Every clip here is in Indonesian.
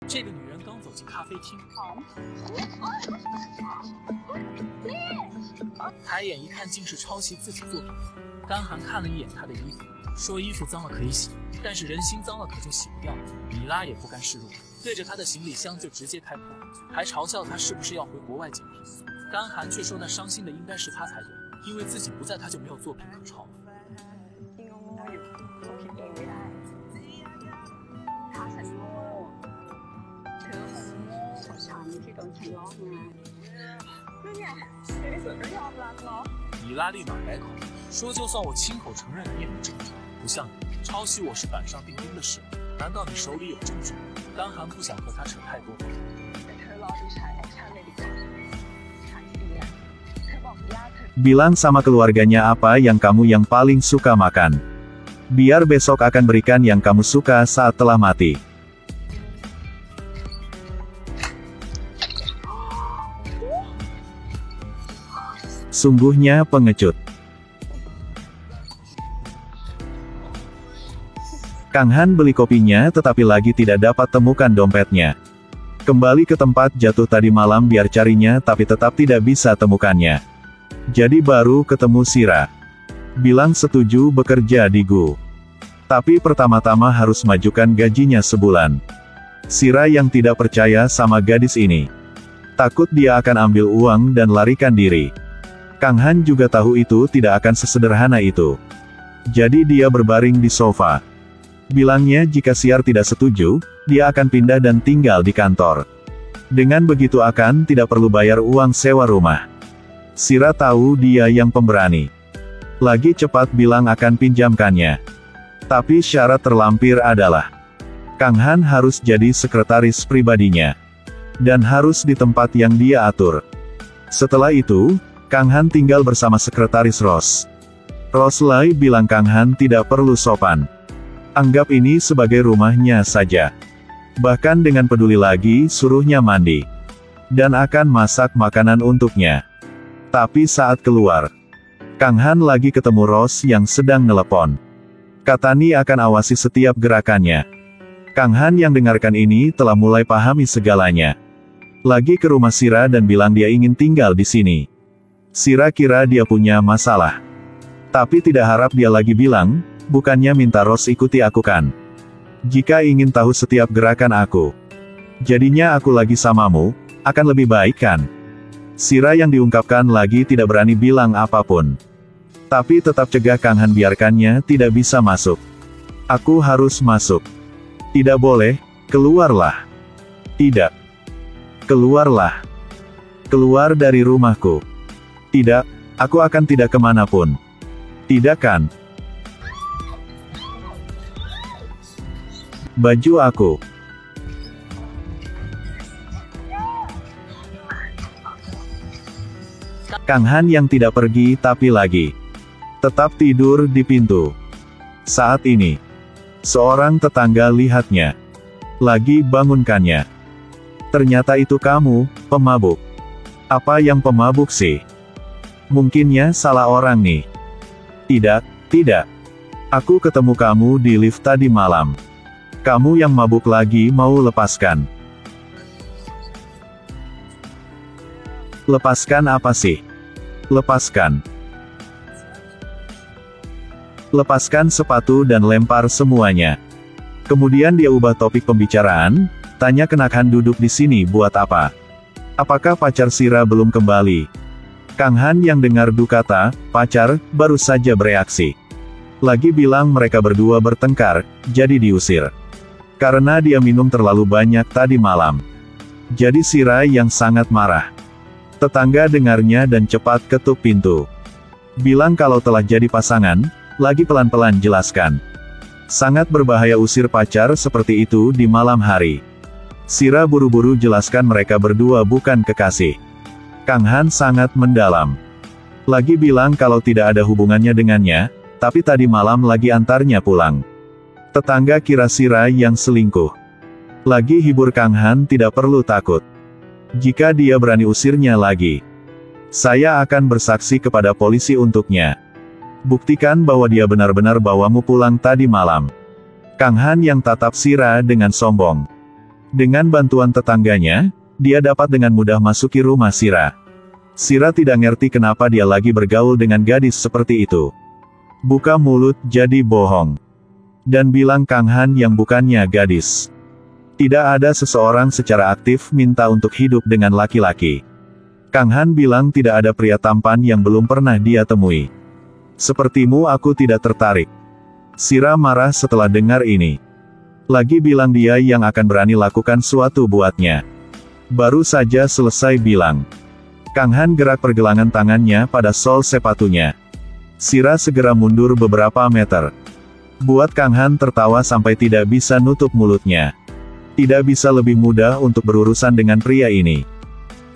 这个女人刚走进咖啡厅，抬眼一看，竟是抄袭自己作品。甘寒看了一眼她的衣服，说衣服脏了可以洗，但是人心脏了可就洗不掉了。米拉也不甘示弱，对着她的行李箱就直接开破，还嘲笑她是不是要回国外捡便宜。甘寒却说那伤心的应该是她才对，因为自己不在，她就没有作品可抄了。米拉立马改口说：“就算我亲口承认，你也没证据，不像你抄袭我是板上钉钉的事，难道你手里有证据？”甘寒不想和他扯太多。Bilang sama keluarganya apa yang kamu yang paling suka makan. Biar besok akan berikan yang kamu suka saat telah mati. Sungguhnya pengecut. Kang Han beli kopinya tetapi lagi tidak dapat temukan dompetnya. Kembali ke tempat jatuh tadi malam biar carinya tapi tetap tidak bisa temukannya. Jadi baru ketemu Sira. Bilang setuju bekerja di GU. Tapi pertama-tama harus majukan gajinya sebulan. Sira yang tidak percaya sama gadis ini. Takut dia akan ambil uang dan larikan diri. Kang Han juga tahu itu tidak akan sesederhana itu. Jadi dia berbaring di sofa. Bilangnya jika Siar tidak setuju, dia akan pindah dan tinggal di kantor. Dengan begitu akan tidak perlu bayar uang sewa rumah. Sira tahu dia yang pemberani. Lagi cepat bilang akan pinjamkannya. Tapi syarat terlampir adalah Kang Han harus jadi sekretaris pribadinya. Dan harus di tempat yang dia atur. Setelah itu, Kang Han tinggal bersama sekretaris Rose. Rose Lai bilang Kang Han tidak perlu sopan. Anggap ini sebagai rumahnya saja. Bahkan dengan peduli lagi suruhnya mandi. Dan akan masak makanan untuknya. Tapi saat keluar, Kang Han lagi ketemu Rose yang sedang nelepon. Katani akan awasi setiap gerakannya. Kang Han yang dengarkan ini telah mulai pahami segalanya. Lagi ke rumah Sira dan bilang dia ingin tinggal di sini. Sira kira dia punya masalah. Tapi tidak harap dia lagi bilang, bukannya minta Rose ikuti aku kan. Jika ingin tahu setiap gerakan aku. Jadinya aku lagi samamu, akan lebih baik kan? Sira yang diungkapkan lagi tidak berani bilang apapun. Tapi tetap cegah Kang Han biarkannya tidak bisa masuk. Aku harus masuk. Tidak boleh, keluarlah. Tidak. Keluarlah. Keluar dari rumahku. Tidak, aku akan tidak kemanapun. Tidak kan? Baju aku. Kang Han yang tidak pergi tapi lagi tetap tidur di pintu. Saat ini, seorang tetangga lihatnya. Lagi bangunkannya. Ternyata itu kamu, pemabuk. Apa yang pemabuk sih? Mungkinnya salah orang nih. Tidak, tidak. Aku ketemu kamu di lift tadi malam. Kamu yang mabuk lagi mau lepaskan. Lepaskan apa sih? Lepaskan. Lepaskan sepatu dan lempar semuanya. Kemudian dia ubah topik pembicaraan, tanya Kang Han duduk di sini buat apa? Apakah pacar Sira belum kembali? Kang Han yang dengar kata pacar, baru saja bereaksi. Lagi bilang mereka berdua bertengkar, jadi diusir. Karena dia minum terlalu banyak tadi malam. Jadi Sira yang sangat marah. Tetangga dengarnya dan cepat ketuk pintu. Bilang kalau telah jadi pasangan, lagi pelan-pelan jelaskan. Sangat berbahaya usir pacar seperti itu di malam hari. Sira buru-buru jelaskan mereka berdua bukan kekasih. Kang Han sangat mendalam. Lagi bilang kalau tidak ada hubungannya dengannya, tapi tadi malam lagi antarnya pulang. Tetangga kira Sira yang selingkuh. Lagi hibur Kang Han tidak perlu takut. Jika dia berani usirnya lagi, saya akan bersaksi kepada polisi untuknya. Buktikan bahwa dia benar-benar bawamu pulang tadi malam. Kang Han yang tatap Sira dengan sombong. Dengan bantuan tetangganya, dia dapat dengan mudah masuki rumah Sira. Sira tidak ngerti kenapa dia lagi bergaul dengan gadis seperti itu. Buka mulut jadi bohong. Dan bilang Kang Han yang bukannya gadis. Tidak ada seseorang secara aktif minta untuk hidup dengan laki-laki. Kang Han bilang tidak ada pria tampan yang belum pernah dia temui. Sepertimu aku tidak tertarik. Sira marah setelah dengar ini. Lagi bilang dia yang akan berani lakukan suatu buatnya. Baru saja selesai bilang. Kang Han gerak pergelangan tangannya pada sol sepatunya. Sira segera mundur beberapa meter. Buat Kang Han tertawa sampai tidak bisa nutup mulutnya. Tidak bisa lebih mudah untuk berurusan dengan pria ini.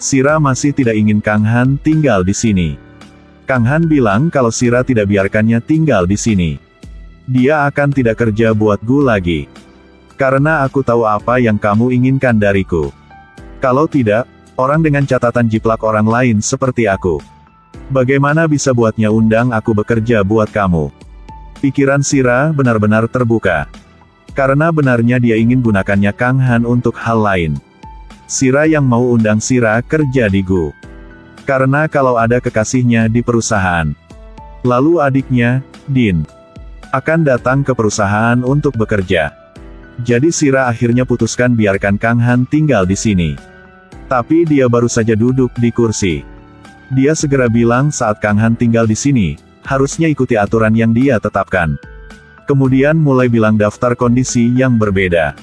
Sira masih tidak ingin Kang Han tinggal di sini. Kang Han bilang kalau Sira tidak biarkannya tinggal di sini. Dia akan tidak kerja buat Gu lagi. Karena aku tahu apa yang kamu inginkan dariku. Kalau tidak, orang dengan catatan jiplak orang lain seperti aku. Bagaimana bisa buatnya undang aku bekerja buat kamu? Pikiran Sira benar-benar terbuka. Karena benarnya dia ingin gunakannya Kang Han untuk hal lain. Sira yang mau undang Sira kerja di Gu. Karena kalau ada kekasihnya di perusahaan. Lalu adiknya, Din, akan datang ke perusahaan untuk bekerja. Jadi Sira akhirnya putuskan biarkan Kang Han tinggal di sini. Tapi dia baru saja duduk di kursi. Dia segera bilang saat Kang Han tinggal di sini, harusnya ikuti aturan yang dia tetapkan. Kemudian mulai bilang daftar kondisi yang berbeda.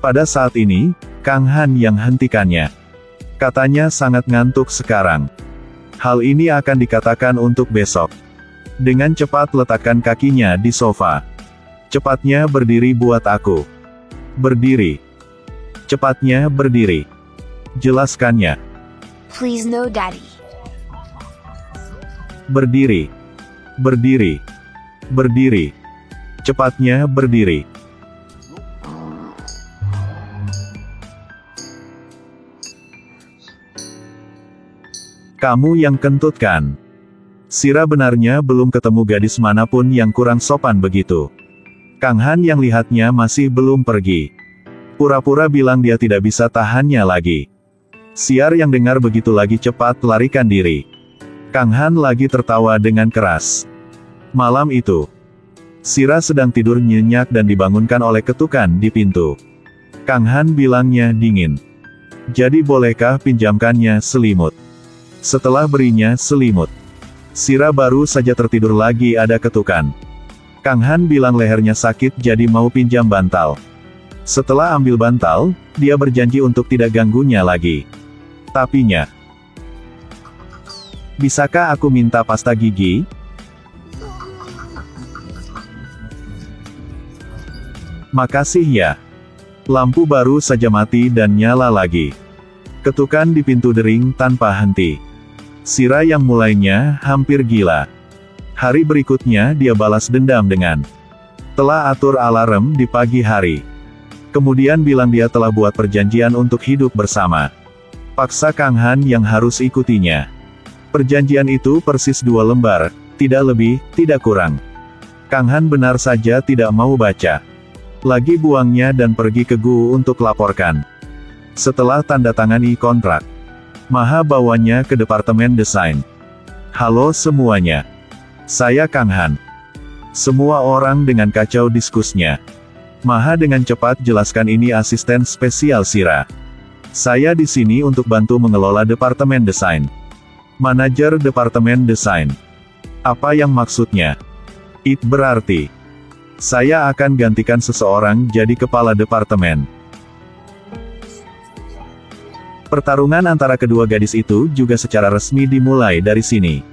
Pada saat ini, Kang Han yang hentikannya. Katanya sangat ngantuk sekarang. Hal ini akan dikatakan untuk besok. Dengan cepat letakkan kakinya di sofa. Cepatnya berdiri buat aku. Berdiri. Cepatnya berdiri. Jelaskannya. Please no, Daddy. Berdiri. Berdiri. Berdiri. Cepatnya berdiri. Kamu yang kentut kan? Sira benarnya belum ketemu gadis manapun yang kurang sopan begitu. Kang Han yang lihatnya masih belum pergi. Pura-pura bilang dia tidak bisa tahannya lagi. Siar yang dengar begitu lagi cepat larikan diri. Kang Han lagi tertawa dengan keras. Malam itu, Sira sedang tidur nyenyak dan dibangunkan oleh ketukan di pintu. Kang Han bilangnya dingin. Jadi bolehkah pinjamkannya selimut? Setelah berinya selimut, Sira baru saja tertidur lagi ada ketukan. Kang Han bilang lehernya sakit jadi mau pinjam bantal. Setelah ambil bantal, dia berjanji untuk tidak ganggunya lagi. Tapinya, bisakah aku minta pasta gigi? Makasih ya. Lampu baru saja mati dan nyala lagi. Ketukan di pintu dering tanpa henti. Sira yang mulainya hampir gila. Hari berikutnya dia balas dendam dengan telah atur alarm di pagi hari. Kemudian bilang dia telah buat perjanjian untuk hidup bersama. Paksa Kang Han yang harus ikutinya. Perjanjian itu persis 2 lembar, tidak lebih, tidak kurang. Kang Han benar saja tidak mau baca. Lagi buangnya dan pergi ke Gu untuk laporkan. Setelah tanda tangani kontrak, Maha bawanya ke departemen desain. Halo semuanya. Saya Kang Han. Semua orang dengan kacau diskusnya. Maha dengan cepat jelaskan ini asisten spesial Sira. Saya di sini untuk bantu mengelola departemen desain. Manajer departemen desain. Apa yang maksudnya? It berarti saya akan gantikan seseorang jadi kepala departemen. Pertarungan antara kedua gadis itu juga secara resmi dimulai dari sini.